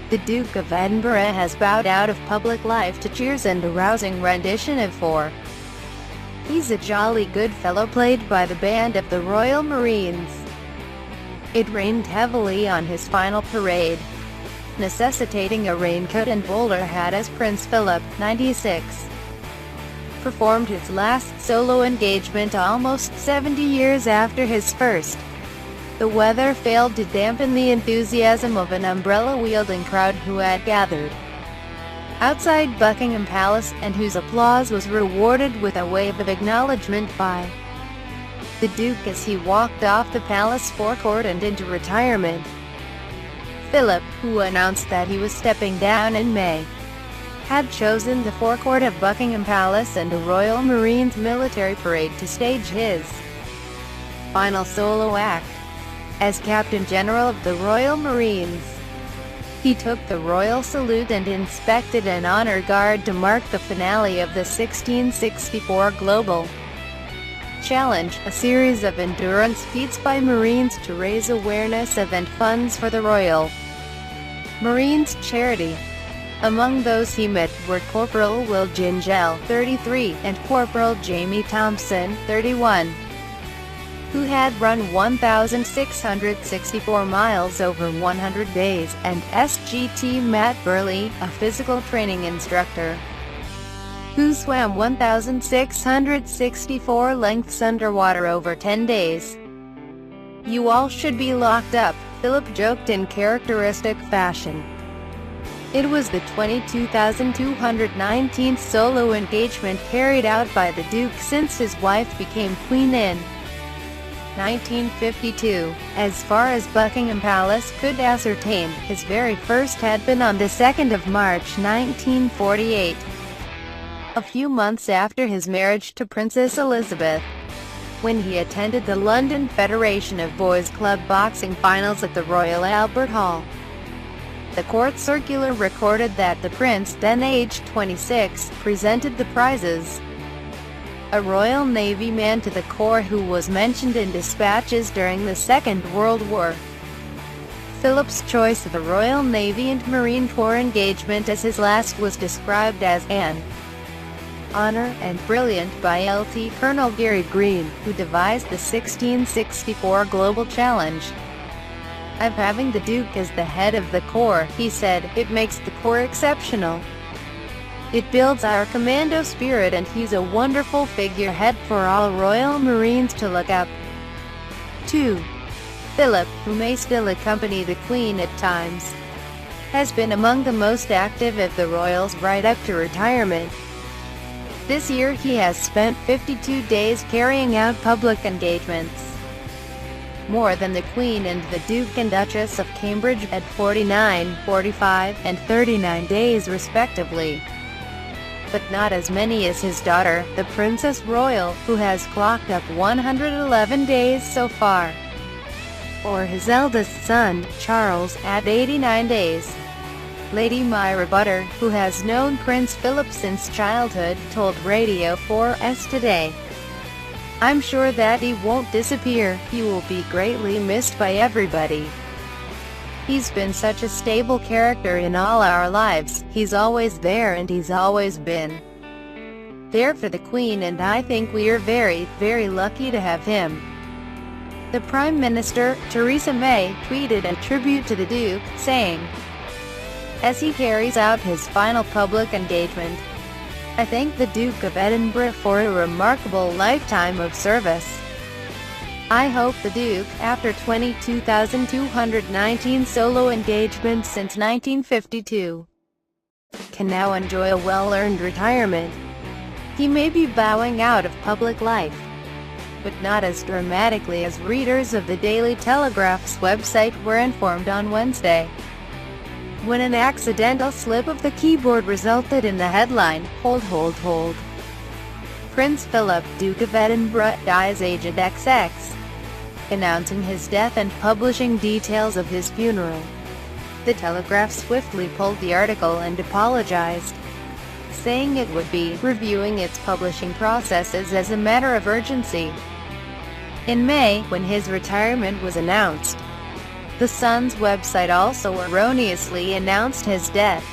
The Duke of Edinburgh has bowed out of public life to cheers and a rousing rendition of "For." He's a jolly good fellow played by the band of the Royal Marines. It rained heavily on his final parade, necessitating a raincoat and bowler hat as Prince Philip, 96, performed his last solo engagement almost 70 years after his first. The weather failed to dampen the enthusiasm of an umbrella-wielding crowd who had gathered outside Buckingham Palace, and whose applause was rewarded with a wave of acknowledgement by the Duke as he walked off the palace forecourt and into retirement. Philip, who announced that he was stepping down in May, had chosen the forecourt of Buckingham Palace and a Royal Marines military parade to stage his final solo act as Captain General of the Royal Marines. He took the royal salute and inspected an honor guard to mark the finale of the 1664 Global Challenge, a series of endurance feats by Marines to raise awareness of and funds for the Royal Marines charity. Among those he met were Corporal Will Gingell, 33, and Corporal Jamie Thompson, 31, who had run 1,664 miles over 100 days, and SGT Matt Burley, a physical training instructor, who swam 1,664 lengths underwater over 10 days. "You all should be locked up," Philip joked in characteristic fashion. It was the 22,219th solo engagement carried out by the Duke since his wife became Queen in 1952. As far as Buckingham Palace could ascertain, his very first had been on the 2nd of March 1948, a few months after his marriage to Princess Elizabeth, when he attended the London Federation of Boys Club boxing finals at the Royal Albert Hall. The court circular recorded that the prince, then aged 26, presented the prizes, a Royal Navy man to the Corps who was mentioned in dispatches during the Second World War. Philip's choice of the Royal Navy and Marine Corps engagement as his last was described as an honor and brilliant by Lt. Colonel Gary Green, who devised the 1664 Global Challenge. "Of having the Duke as the head of the Corps," he said, "it makes the Corps exceptional. It builds our commando spirit, and he's a wonderful figurehead for all Royal Marines to look up to." Philip, who may still accompany the Queen at times, has been among the most active of the royals right up to retirement. This year he has spent 52 days carrying out public engagements, more than the Queen and the Duke and Duchess of Cambridge at 49, 45, and 39 days respectively, but not as many as his daughter, the Princess Royal, who has clocked up 111 days so far, or his eldest son, Charles, at 89 days. Lady Myra Butter, who has known Prince Philip since childhood, told Radio 4's Today, "I'm sure that he won't disappear. He will be greatly missed by everybody. He's been such a stable character in all our lives. He's always there, and he's always been there for the Queen, and I think we're very, very lucky to have him." The Prime Minister, Theresa May, tweeted a tribute to the Duke, saying, as he carries out his final public engagement, "I thank the Duke of Edinburgh for a remarkable lifetime of service. I hope the Duke, after 22,219 solo engagements since 1952, can now enjoy a well-earned retirement. He may be bowing out of public life, but not as dramatically as readers of the Daily Telegraph's website were informed on Wednesday, when an accidental slip of the keyboard resulted in the headline, Hold. Prince Philip, Duke of Edinburgh, dies aged XX, announcing his death and publishing details of his funeral. The Telegraph swiftly pulled the article and apologized, saying it would be reviewing its publishing processes as a matter of urgency. In May, when his retirement was announced, The Sun's website also erroneously announced his death.